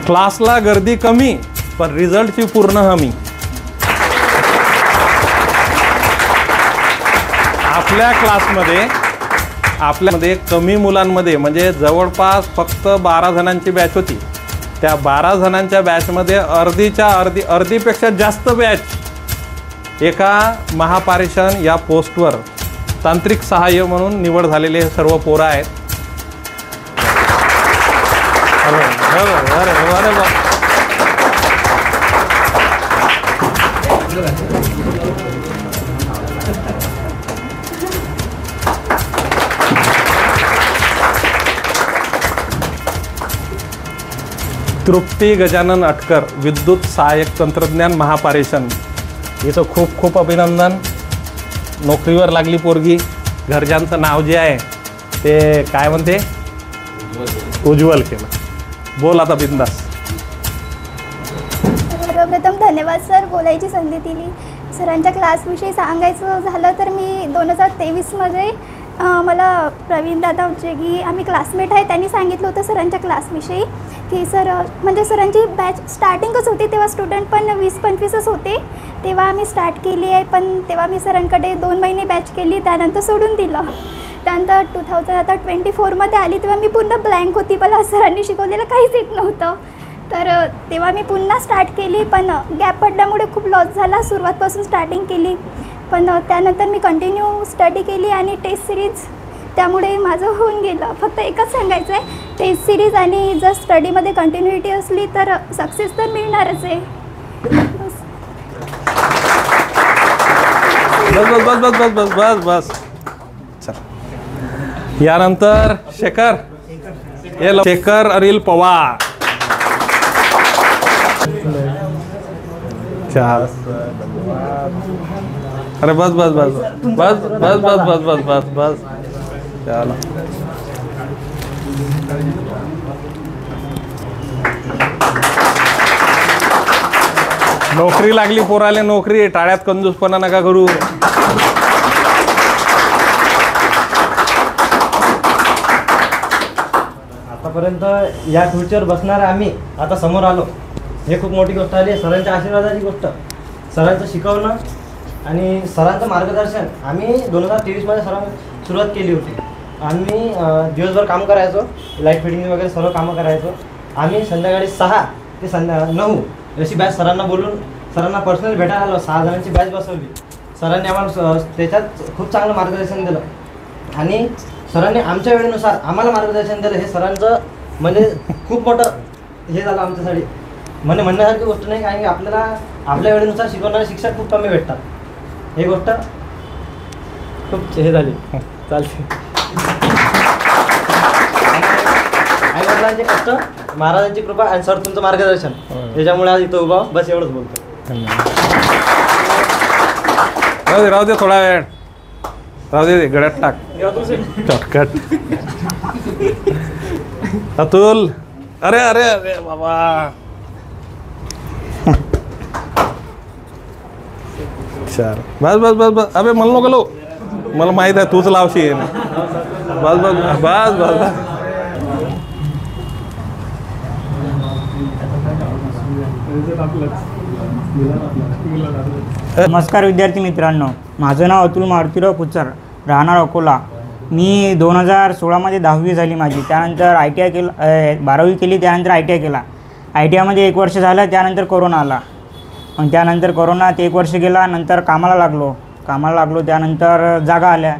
क्लासला गर्दी कमी पण रिझल्टची पूर्ण हमी. आपल्यामध्ये कमी मुलांमध्ये म्हणजे जवळपास फक्त 12 जणांची बॅच होती. त्या 12 जणांच्या बॅचमध्ये अर्धीपेक्षा जास्त बॅच एका महापारेषण या पोस्टवर तांत्रिक सहाय्य म्हणून निवड झालेले हे सर्व पोरं आहेत. तृप्ती गजानन अटकर, विद्युत सहाय्यक तंत्रज्ञान महापारेषण. हिचं खूप खूप अभिनंदन. नोकरीवर लागली पोरगी. घरच्यांचं नाव जे आहे ते काय म्हणते, उज्ज्वल केलं. बोल आता बिंदास. सर्वप्रथम धन्यवाद सर, बोलायची संधी दिली. सरांच्या क्लासविषयी सांगायचं झालं तर मी 2023मध्ये मला प्रवीण दादा उच्चेगी, आम्ही क्लासमेट आहे, त्यांनी सांगितलं होतं सरांच्या क्लासविषयी की सर म्हणजे सरांची बॅच स्टार्टिंगच होती तेव्हा स्टुडंट पण 20-25च होते. तेव्हा आम्ही स्टार्ट केली आहे, पण तेव्हा मी सरांकडे 2 महिने बॅच केली, त्यानंतर सोडून दिलं. त्यानंतर 2024मध्ये आली तेव्हा मी पूर्ण ब्लँक होती. मला सरांनी शिकवलेलं काहीच येत नव्हतं. तर तेव्हा मी पुन्हा स्टार्ट केली, पण गॅप पडल्यामुळे खूप लॉस झाला. सुरुवातपासून स्टार्टिंग केली, पण त्यानंतर मी कंटिन्यू स्टडी केली आणि टेस्ट सिरीज, त्यामुळे माझं होऊन गेलं. फक्त एकच सांगायचं आहे, टेस्ट सिरीज आणि जर स्टडीमध्ये कंटिन्युटी असली तर सक्सेस तर मिळणारच आहे. बस बस बस बस बस बस बस. चल, यानंतर शेखर अनिल पवार. अरे बस बस बस बस बस बस बस बस बस बस. चला, नोकरी लागली पोराले, नोकरी. टाळ्यात कंजूसपणा नका करू. आतापर्यंत या खुर्चीवर बसणार आम्ही आता समोर आलो, हे खूप मोठी गोष्ट आली. सरांच्या आशीर्वादाची गोष्ट, सरांचं शिकवणं आणि सरांचं मार्गदर्शन. आम्ही 2023मध्ये सुरुवात केली होती. आम्ही दिवसभर काम करायचो, लाईट फिटिंग वगैरे सर्व कामं करायचो. आम्ही संध्याकाळी 6 ते 9 अशी बॅच सरांना बोलून सरांना पर्सनली भेटायला आलो. 6 जणांची बॅच बसवली. सरांनी आम्हाला त्याच्यात खूप चांगलं मार्गदर्शन दिलं आणि सरांनी आमच्या वेळेनुसार आम्हाला मार्गदर्शन दिलं. हे सरांचं म्हणजे खूप मोठं हे झालं आमच्यासाठी. म्हणजे म्हणण्यासारखी गोष्ट नाही, कारण की आपल्याला आपल्या वेळेनुसार शिकवणारे शिक्षक खूप कमी भेटतात. ही गोष्ट खूप हे झाली. चालते. आई वडिलांचे कष्ट, महाराजांची कृपा आणि सर तुमचं मार्गदर्शन, त्याच्यामुळे आज इथं उभा. बस एवढंच बोलतो. राहू दे थोडा वेळ, राहू दे, गड्यात टाक चटकट. अतुल, अरे अरे अरे बाबा. बस बस बस बस. अबे मला नको लो, मला माहित आहे तूच लावशील. बस बस बस बस बस. नमस्कार विद्यार्थी मित्रांनो, माझं नाव अतुल मारुतीराव पुचर, राहणार अकोला. मी 2016मध्ये 10वी झाली माझी. त्यानंतर ITI केलं, 12वी केली. त्यानंतर ITI केला. ITIमध्ये 1 वर्ष झालं. त्यानंतर कोरोना आला. मग त्यानंतर कोरोनात 1 वर्ष गेला. नंतर कामाला लागलो. त्यानंतर जागा आल्या.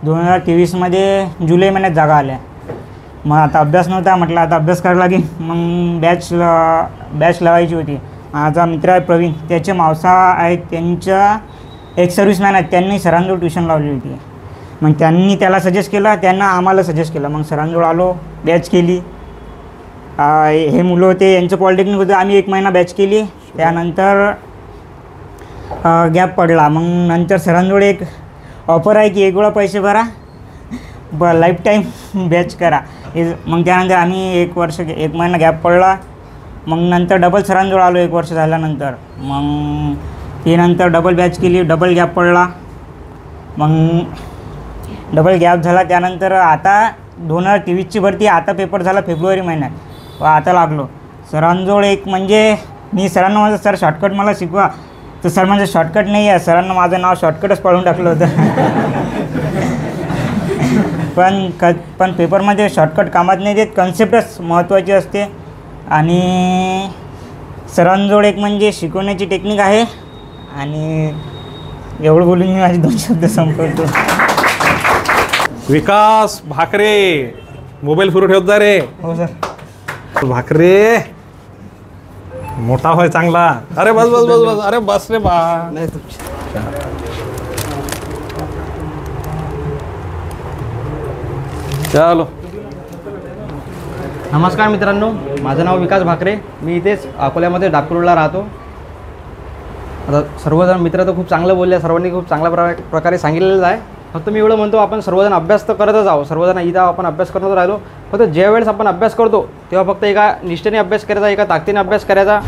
2023मध्ये जुलै महिन्यात जागा आल्या. मग आता अभ्यास नव्हता, म्हटलं आता अभ्यास करायला लागेल. मग बॅच लावायची होती. माझा मित्र आहे प्रवीण, त्याचे मावसा आहेत, त्यांच्या एक सर्व्हिसमॅन आहेत, त्यांनी सरांजवळ ट्युशन लावली होती. मग त्यांनी त्याला सजेस्ट केला, त्यांना आम्हाला सजेस्ट केलं. मग सरांजवळ आलो, बॅच केली. हे मुलं होते, यांचं पॉलिटेक्निक होतं. आम्ही 1 महिना बॅच केली. त्यानंतर गॅप पडला. मग नंतर सरांजवळ एक ऑफर आहे की 1 वेळा पैसे भरा, लाईफ टाईम बॅच करा. मग त्यानंतर आम्ही 1 महिना गॅप पडला. मग नंतर डबल सरांजवळ आलो 1 वर्ष झाल्यानंतर. मग ती नंतर डबल बॅच केली, डबल गॅप पडला. मग डबल गॅप झाला. त्यानंतर आता 2023ची भरती, आता पेपर झाला फेब्रुवारी महिन्यात, आता लागलो. सरांजवळ एक म्हणजे मी सरांना माझं सर शॉर्टकट मला शिकवा, तर सर म्हणजे शॉर्टकट नाही आहे, सरांना माझं नाव शॉर्टकटच पाडून टाकलं होतं. पण पेपरमध्ये शॉर्टकट कामात नाही देत, कन्सेप्टच महत्त्वाची असते. आणि सरांजवळ एक म्हणजे शिकवण्याची टेक्निक आहे. आणि एवढं बोलून मी माझे 2 शब्द संपवतो. विकास भाकरे, मोबाईल सुरू ठेवत जा रे. हो सर. भाकरे मोठा होय चांगला. अरे बस बस बस बस, अरे बस रे बा. चलो. नमस्कार मित्रांनो, माझं नाव विकास भाकरे. मी इथेच अकोल्यामध्ये डाकूरला राहतो. आता सर्वजण मित्र तर खूप चांगलं बोलले, सर्वांनी खूप चांगल्या प्रकारे सांगितलेलं आहे. फक्त मी एवढं म्हणतो, आपण सर्वजण अभ्यास तर करतच आहोत, सर्वजण इथं आपण अभ्यास करत राहिलो. फक्त ज्या वेळेस आपण अभ्यास करतो तेव्हा फक्त एका निष्ठेने अभ्यास करायचा, एका ताकदीने अभ्यास करायचा.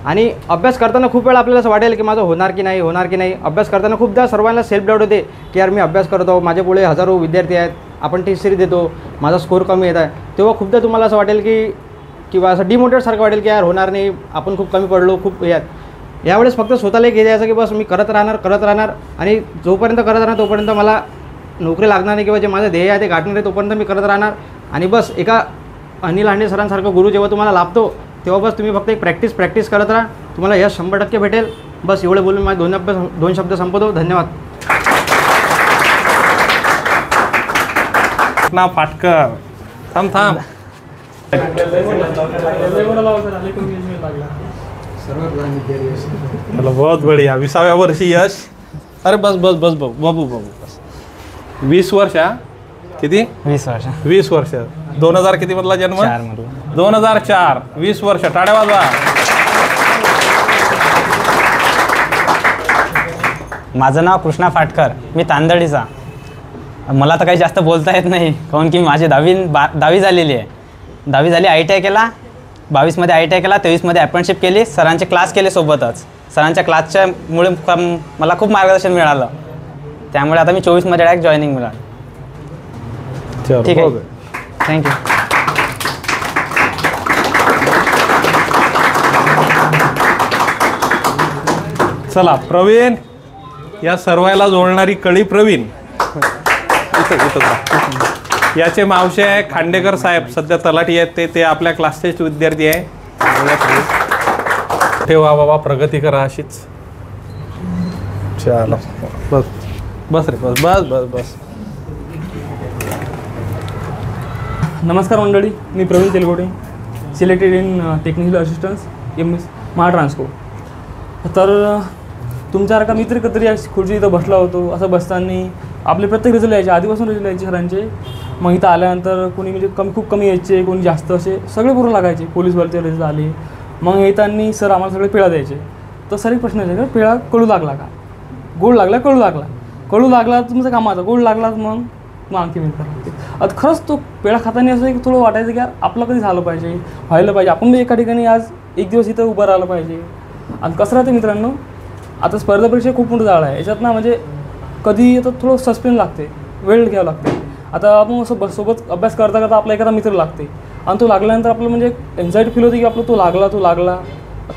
आणि अभ्यास करताना खूप वेळा आपल्याला असं वाटेल की माझं होणार की नाही, होणार की नाही. अभ्यास करताना खूपदा सर्वांना सेल्फ डाऊट होते की यार मी अभ्यास करतो, माझ्या पुढे हजारो विद्यार्थी आहेत, आपण टेस्ट सिरीज देतो, माझा स्कोर कमी येत आहे. तेव्हा खूपदा तुम्हाला असं वाटेल की किंवा असं डिमोटिवेटसारखं वाटेल की यार होणार नाही, आपण खूप कमी पडलो, खूप यात. यावेळेस फक्त स्वतःला एक हे द्यायचं की बस मी करत राहणार आणि जोपर्यंत करत राहणार तोपर्यंत मला नोकरी लागणार नाही किंवा जे माझं ध्येय आहे ते गाठणार आहे तोपर्यंत मी करत राहणार. आणि बस एका अनिल हांडे सरांसारखं गुरु जेव्हा तुम्हाला लाभतो तेव्हा बस तुम्ही फक्त एक प्रॅक्टिस करत राहा, तुम्हाला यश 100% भेटेल. बस एवढं बोलून माझे 2 शब्द संपवतो. धन्यवाद. ना फाटकर थांब. चलो, बहुत बढ़िया. 20व्या वर्षी यश. अरे बस बस बस बाबू बस. 20 वर्ष. किती? 20 वर्ष. 20 वर्ष. 2000 किती मधला जन्म? 4 मधला. 2004. 20 वर्ष. टाळ्या वाजवा. माझं नाव कृष्णा फाटकर, मी तांदळीचा. मला तर काही जास्त बोलता येत नाही, काऊन की माझी 10वी झालेली आहे. 10वी झाली, ITI केला. 22मध्ये ITI केला, 23मध्ये अप्रेंटिसशिप केली. सरांचे क्लास केले सोबतच. सरांच्या क्लासच्यामुळे मला खूप मार्गदर्शन मिळालं. त्यामुळे आता मी 24मध्ये डायरेक्ट जॉईनिंग मिळालं. ठीक आहे, थँक्यू. चला, प्रवीण. या सर्वाला जोडणारी कळी प्रवीण. याचे मावशे आहे खांडेकर साहेब, सध्या तलाठी आहेत ते आपल्या क्लासचेच विद्यार्थी आहे. ठेवा बाबा, प्रगती करा अशीच. चला बस बस रे बस बस बस बस. नमस्कार मंडळी, मी Praveen Telgote, selected in technical assistance MS Mahatransco. तर तुमच्यासारखा मित्र कधी खुर्ची इथं बसला होतो. असं बसताना आपले प्रत्येक रिझल्ट यायचे, आधीपासून रिझल्ट यायचे सरांचे. मग इथं आल्यानंतर कोणी म्हणजे खूप कमी यायचे, कोणी जास्त, असे सगळे पूर्ण लागायचे. पोलीस भरतीचे रिझल्ट आले. मग येताना सर आम्हाला सगळे पेढा द्यायचे. तर सर एक प्रश्न यायचा, पेढा कडू लागला का? गोड लागला, कडू लागला तुमचं कामाचा, गोड लागला मग आणखी मिळत लागते. आता खरंच तो पेढा खाताना असं एक थोडं वाटायचं की यार आपलं कधी झालं पाहिजे, व्हायला पाहिजे, आपण एका ठिकाणी आज एक दिवस इथं उभं राहिलं पाहिजे. आणि कसं राहते मित्रांनो, आता स्पर्धा परीक्षा खूप मोठं जाळ आहे याच्यात ना. म्हणजे कधी आता थोडं सस्पेन्स लागते, वेळ घ्यावं लागते. आता आपण असं सोबत अभ्यास करता करता आपला एखादा मित्र लागते आणि तो लागल्यानंतर आपलं म्हणजे एन्झायटी फील होते की आपलं तो लागला.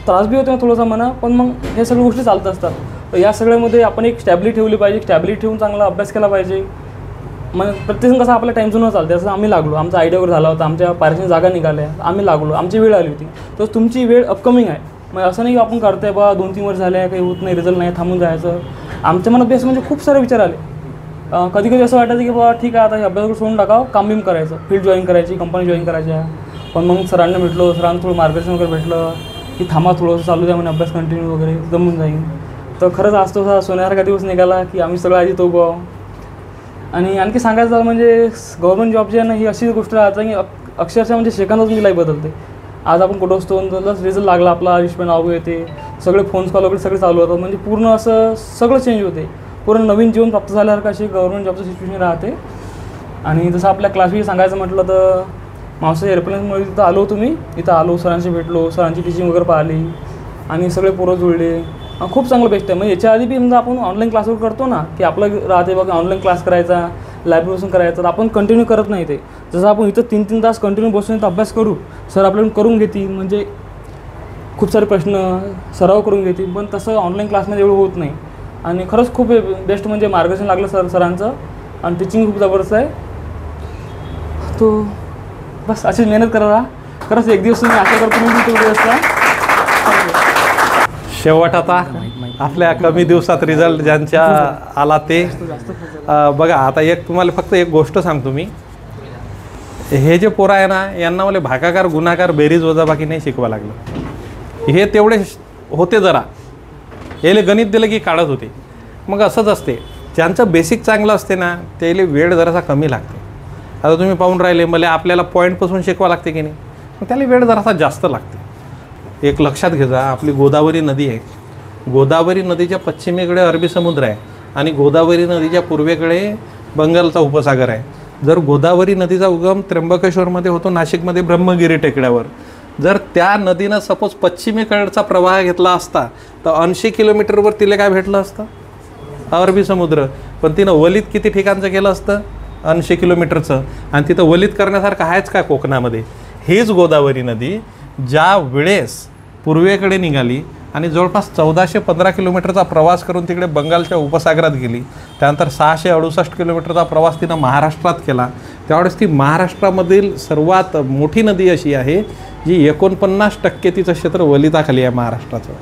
त्रास बी होतो थोडासा मना, पण मग हे सगळ्या गोष्टी चालत असतात. तर या सगळ्यामध्ये आपण एक स्टॅबिलिटी ठेवली पाहिजे, स्टॅबिलिटी ठेवून चांगला अभ्यास केला पाहिजे. मग प्रत्येकजण कसं आपल्या टाईमचं चालते. असं आम्ही लागलो, आमचा आयडियावर झाला होता, आमच्या पारिश्रमिक जागा निघाल्या, आम्ही लागलो, आमची वेळ आली होती. तर तुमची वेळ अपकमिंग आहे. मग असं नाही की आपण करतोय बा 2-3 वर्ष झाले काही होत नाही, रिझल्ट नाही, थांबून जायचं. आमच्या मनात बेस म्हणजे खूप सारे विचार आले. कधी कधी असं वाटायचं की बाबा ठीक आहे आता हे अभ्यास सोडून टाकावं, काम बिम करायचं, फील्ड जॉईन करायची, कंपनी जॉईन करायच्या. पण मग सरांना भेटलो, सरांना थोडं मार्गदर्शन वगैरे भेटलं की थांबा थोडंसं चालू द्या, म्हणजे अभ्यास कंटिन्यू वगैरे जमून जाईल. तर खरंच आज तो सोन्यासारखा दिवस निघाला की आम्ही सगळं आधी तो गाव. आणि आणखी सांगायचं झालं म्हणजे गव्हर्नमेंट जॉब जी आहे ना, ही अशी गोष्ट राहते की अक्षरशः म्हणजे सेकंदात तुमची लाईफ बदलते. आज आपण कुठं असतो, रिझल्ट लागला आपला, रिस्पेंड नाव येते, सगळे फोन्स कॉल वगैरे सगळे चालू होतात. म्हणजे पूर्ण असं सगळं चेंज होते, पूर्ण नवीन जीवन प्राप्त झाल्यासारखं अशी गव्हर्नमेंट जॉबचं सिच्युएशन राहते. आणि जसं आपल्या क्लासविषयी सांगायचं म्हटलं तर मावसा एअरप्लेनमुळे इथं आलो, इथं आलो, सरांशी भेटलो, सरांची टीचिंग वगैरे पाहिली आणि सगळे पोरं जुळले. खूप चांगलं बेस्ट आहे. म्हणजे याच्या आधी बी समजा आपण ऑनलाईन क्लासवर करतो ना, की आपलं राहते बघा ऑनलाईन क्लास करायचा, लायब्ररीपासून करायचा, तर आपण कंटिन्यू करत नाही. ते जसं आपण इथं 3-3 तास कंटिन्यू बसून इथं अभ्यास करू, सर आपल्याकडून करून घेतील. म्हणजे खूप सारे प्रश्न सराव करून घेते, पण तसं ऑनलाईन क्लासमध्ये एवढं होत नाही. आणि खरंच खूप बेस्ट म्हणजे मार्गदर्शन लागलं सरांचं, आणि टीचिंग खूप जबरदस्त आहे. तो बस अशीच मेहनत करा. खरंच एक दिवस तुम्ही आशा करतो मी तेवढे असता. शेवट आता आपल्या कमी दिवसात रिझल्ट ज्यांच्या आला ते बघा. आता एक तुम्हाला फक्त एक गोष्ट सांगतो मी, हे जे पोरं आहे ना, यांना मला भागाकार गुणाकार बेरीज वजाबाकी नाही शिकवा लागलं. हे तेवढे होते जरा, याले गणित दिलं की काढत होते. मग असंच असते, ज्यांचं बेसिक चांगलं असते ना त्याला वेळ जरासा कमी लागते. आता तुम्ही पाहून राहिले, मला आपल्याला पॉईंटपासून शिकवा लागते की नाही, मग त्याला वेळ जरासा जास्त लागते. एक लक्षात घ्या, आपली गोदावरी नदी आहे. गोदावरी नदीच्या पश्चिमेकडे अरबी समुद्र आहे आणि गोदावरी नदीच्या पूर्वेकडे बंगालचा उपसागर आहे. जर गोदावरी नदीचा उगम त्र्यंबकेश्वरमध्ये होतो, नाशिकमध्ये ब्रह्मगिरी टेकड्यावर. जर त्या नदीनं सपोज पश्चिमेकडचा प्रवाह घेतला असता तर 80 किलोमीटरवर तिला काय भेटलं असतं? अरबी समुद्र. पण तिनं वलित किती ठिकाणचं केलं असतं? 80 किलोमीटरचं. आणि तिथं वलित करण्यासारखं आहेच का कोकणामध्ये? हीच गोदावरी नदी ज्या वेळेस पूर्वेकडे निघाली आणि जवळपास 1415 किलोमीटरचा प्रवास करून तिकडे बंगालच्या उपसागरात गेली, त्यानंतर 668 किलोमीटरचा प्रवास तिनं महाराष्ट्रात केला, त्यावेळेस ती महाराष्ट्रामधील सर्वात मोठी नदी अशी आहे जी 49% तिचं क्षेत्र वलिताखाली आहे महाराष्ट्राचं.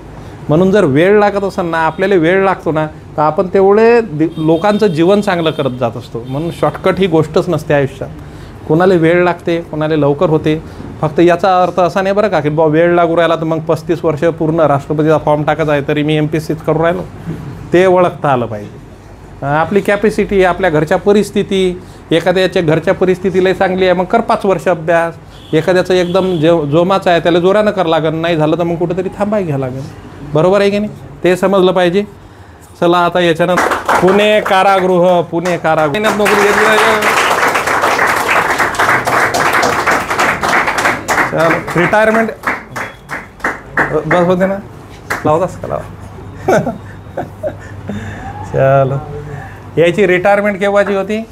म्हणून जर वेळ लागत असेल ना, आपल्याला वेळ लागतो ना, तर आपण तेवढे लोकांचं जीवन चांगलं करत जात असतो. म्हणून शॉर्टकट ही गोष्टच नसते आयुष्यात. कोणाला वेळ लागते, कोणाला लवकर होते. फक्त याचा अर्थ असा नाही बरं का की बा वेळ लागू राहिला तर मग 35 वर्ष पूर्ण राष्ट्रपतीचा फॉर्म टाकायचा आहे तरी मी MPSCच करून राहिलो, ते ओळखता आलं पाहिजे. आपली कॅपॅसिटी, आपल्या घरच्या परिस्थिती, एखाद्याच्या घरच्या परिस्थितीलाही चांगली आहे मग कर 5 वर्ष अभ्यास. एखाद्याचं एकदम जोमाचं आहे त्याला जोरानं करावं लागेल, नाही झालं तर मग कुठेतरी थांबाय घ्यावं लागेल. बरोबर आहे की नाही? ते समजलं पाहिजे. चला आता याच्यानंतर पुणे कारागृह नोकरी घेतली पाहिजे. रिटायरमेंट बस होते ना, लावतास का लावा. चलो, याची रिटायरमेंट केव्हाची होती?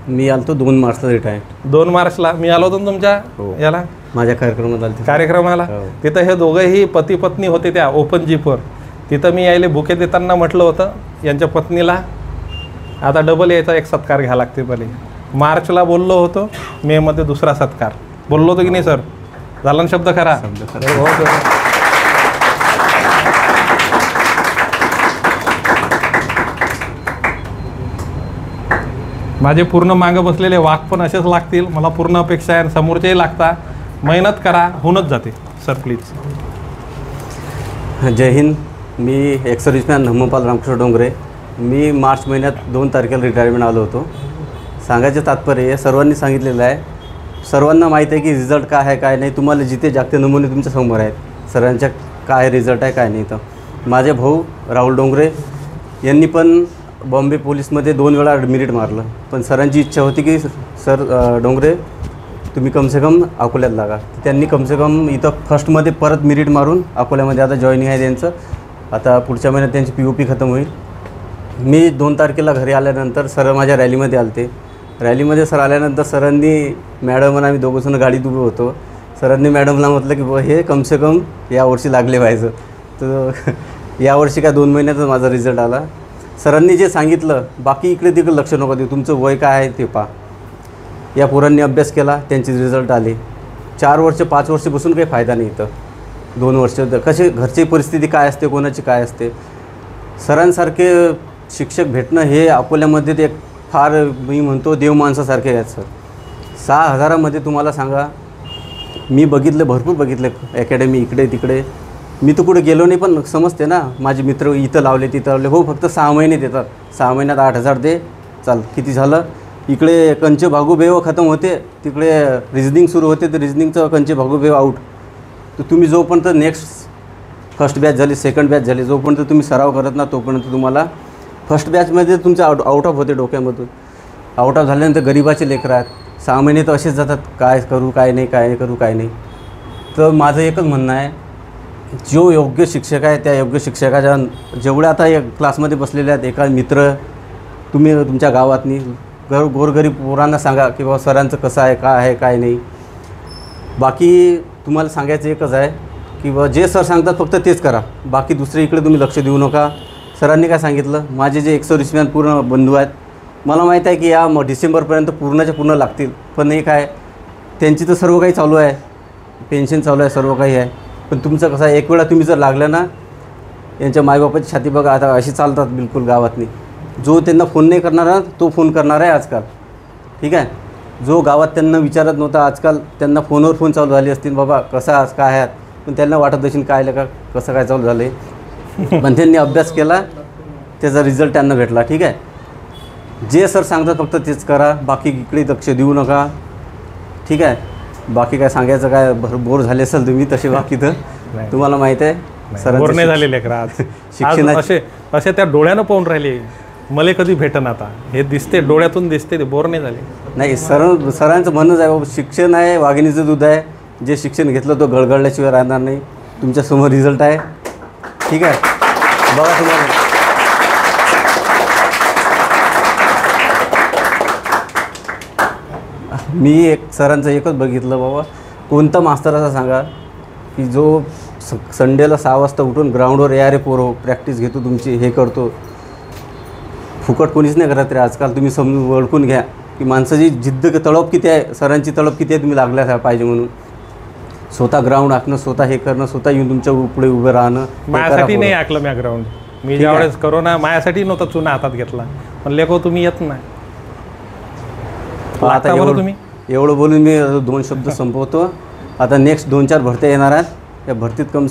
मी आलो 2 मार्चला रिटायर. 2 मार्चला मी आलो होतो ना तुमच्या याला, माझ्या कार्यक्रमाला. तिथं हे दोघंही पती पत्नी होते त्या ओपन जीपवर. तिथं मी यायले बुके देताना म्हटलं होतं यांच्या पत्नीला आता डबल यायचा एक सत्कार घ्यावा लागते. पहिले मार्चला बोललो होतो, मेमध्ये दुसरा सत्कार बोललो होतो की नाही सर? झाला ना शब्द खरा? हो सर. माझे पूर्ण मागं बसलेले वाघ पण असेच लागतील. मला पूर्ण अपेक्षा आहे, समोरचेही लागता. मेहनत करा, होऊनच जाते सर प्लीज. जय हिंद. मी एक्स सर्व्हिसमॅन धम्मपाल रामकृष्ण डोंगरे. मी मार्च महिन्यात 2 तारखेला रिटायरमेंट आलो होतो. सांगायचं तात्पर्य सर्वांनी सांगितलेलं आहे, सर्वांना माहीत आहे की रिझल्ट काय आहे काय नाही. तुम्हाला जिथे जागते नमुने तुमच्या समोर आहेत, सरांच्या काय रिझल्ट आहे काय नाही. तर माझे भाऊ राहुल डोंगरे यांनी पण बॉम्बे पोलीसमध्ये 2 वेळा मेरिट मारलं, पण सरांची इच्छा होती की सर डोंगरे तुम्ही कमसे कम अकोल्यात लागा. त्यांनी कमसे कम इथं फर्स्टमध्ये परत मेरिट मारून अकोल्यामध्ये आता जॉईनिंग आहे त्यांचं. आता पुढच्या महिन्यात त्यांची POP खतम होईल. मी 2 तारखेला घरी आल्यानंतर सर माझ्या रॅलीमध्ये आलते. रॅलीमध्ये सर आल्यानंतर सरांनी मॅडम आणि आम्ही दोघंजण गाडीत उभे होतो. सरांनी मॅडमला म्हटलं की हे कमसे कम यावर्षी लागले पाहिजे. तर यावर्षी काय 2 महिन्यातच माझा रिझल्ट आला. सरांनी जे सांगितलं बाकी इकडे तिकडे लक्ष नको देऊ, तुमचं वय काय आहे ते पहा. या पोरांनी अभ्यास केला, त्यांचे रिझल्ट आले. 4 वर्ष 5 वर्ष बसून काही फायदा नाही. इथं 2 वर्ष कसे घरची परिस्थिती काय असते, कोणाची काय असते. सरांसारखे शिक्षक भेटणं हे अकोल्यामध्ये ते फार मी म्हणतो देव माणसासारखे आहेत सर. 6,000मध्ये तुम्हाला सांगा, मी बघितले भरपूर बघितले अकॅडमी इकडे तिकडे. मी तर कुठे गेलो नाही पण समजते ना, माझे मित्र इथं लावले तिथं लावले. हो फक्त 6 महिने देतात, 6 महिन्यात 8,000 दे चाल. किती झालं? इकडे कंचे भागूबेव खतम होते, तिकडे रिजनिंग सुरू होते तर रिजनिंगचं कंचे भागूबेव आऊट. तर तुम्ही जोपर्यंत नेक्स्ट फर्स्ट बॅच झाली सेकंड बॅच झाली, जोपर्यंत तुम्ही सराव करत ना तोपर्यंत तुम्हाला फर्स्ट बॅचमध्ये तुमचं आउट ऑफ होते डोक्यामधून. आउट ऑफ झाल्यानंतर गरिबाचे लेकरं आहेत, 6 महिने तर असेच जातात, काय करू काय नाही, काय करू काय नाही. तर माझं एकच म्हणणं आहे, जो योग्य शिक्षक आहे त्या योग्य शिक्षकाच्या जेवढ्या आता या क्लासमध्ये बसलेले आहेत एका मित्र तुम्ही तुमच्या गावातनी गोरगरीब पोरांना सांगा की बाबा सरांचं कसं आहे काय आहे काय नाही. बाकी तुम्हाला सांगायचं एकच आहे की बा जे सर सांगतात फक्त तेच करा, बाकी दुसरे इकडे तुम्ही लक्ष देऊ नका. सरांनी काय सांगितलं, माझे जे 120 पूर्ण बंधू आहेत, मला माहीत आहे की या डिसेंबरपर्यंत पूर्णच्या पूर्ण लागतील, पण हे काय त्यांची तर सर्व काही चालू आहे, पेन्शन चालू आहे, सर्व काही आहे. पण तुमचं कसं आहे, एक वेळा तुम्ही जर लागलं ना, यांच्या मायबापाची छाती बघा आता अशी चालतात बिलकुल गावातनी. जो त्यांना फोन नाही करणारा तो फोन करणार आहे आजकाल, ठीक आहे. जो गावात त्यांना विचारत नव्हता आजकाल त्यांना फोनवर फोन चालू झाले असतील, बाबा कसं आज काय आहेत, पण त्यांना वाटत असेल काय का कसं काय चालू झालं आहे. पण त्यांनी अभ्यास केला, त्याचा रिझल्ट त्यांना भेटला, ठीक आहे. जे सर सांगतात फक्त तेच करा, बाकी इकडे लक्ष देऊ नका, ठीक आहे. बाकी काय सांगायचं काय, बोर झाले असेल तुम्ही तसे, बाकी तर तुम्हाला माहीत आहे बोर नाही झाले लेकरं आज. शिक्षण असे त्या डोळ्यानं पाहून राहिले, मला कधी भेटन आता, हे दिसते डोळ्यातून दिसते, ते बोर नाही झाले. नाही सरांचं म्हणणंच आहे बाबा, शिक्षण आहे वाघिणीचं दूध आहे, जे शिक्षण घेतलं तो गळगळल्याशिवाय राहणार नाही. तुमच्यासमोर रिझल्ट आहे, ठीक आहे. बघा तुम्हाला मी सरांचं एकच बघितलं बाबा, कोणता मास्तर असा सांगा की जो संडेला 6 वाजता उठून ग्राउंडवर या रे पोरो प्रॅक्टिस घेतो तुमची, हे करतो. फुकट कोणीच नाही करत रे आजकाल. तुम्ही समजून ओळखून घ्या की माणसाची जिद्द तळप किती आहे, सरांची तळप किती आहे, तुम्ही लागल्या पाहिजे म्हणून. स्वतः ग्राउंड आखणं, स्वतः हे करणं, स्वतः येऊन तुमच्या पुढे उभं राहणं. माझ्यासाठी नाही आखलं मी ग्राउंड. मी ज्यावेळेस करोना माझ्यासाठी नव्हता चुना हातात घेतला, पण लेखो तुम्ही येत नाही. आता एवढं बोलून मी 2 शब्द संपवतो. आता नेक्स्ट 2-4 भरत्या येणार आहेत. या भरतीत कम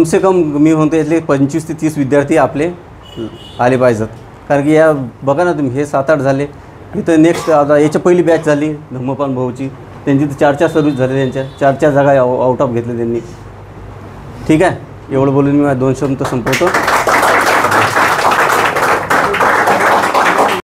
से कम मी म्हणतो यातले 25 ते 30 विद्यार्थी आपले आले पाहिजेत. कारण की या बघा ना तुम्ही, हे 7-8 झाले. इथं नेक्स्ट आता याच्या पहिली बॅच झाली धम्मपाल भाऊची, त्यांची तर 4-4 सर्व्हिस झाले, त्यांच्या 4-4 जागा आउट ऑफ घेतले त्यांनी, ठीक आहे. एवढं बोलून मी 2 शब्द संपवतो.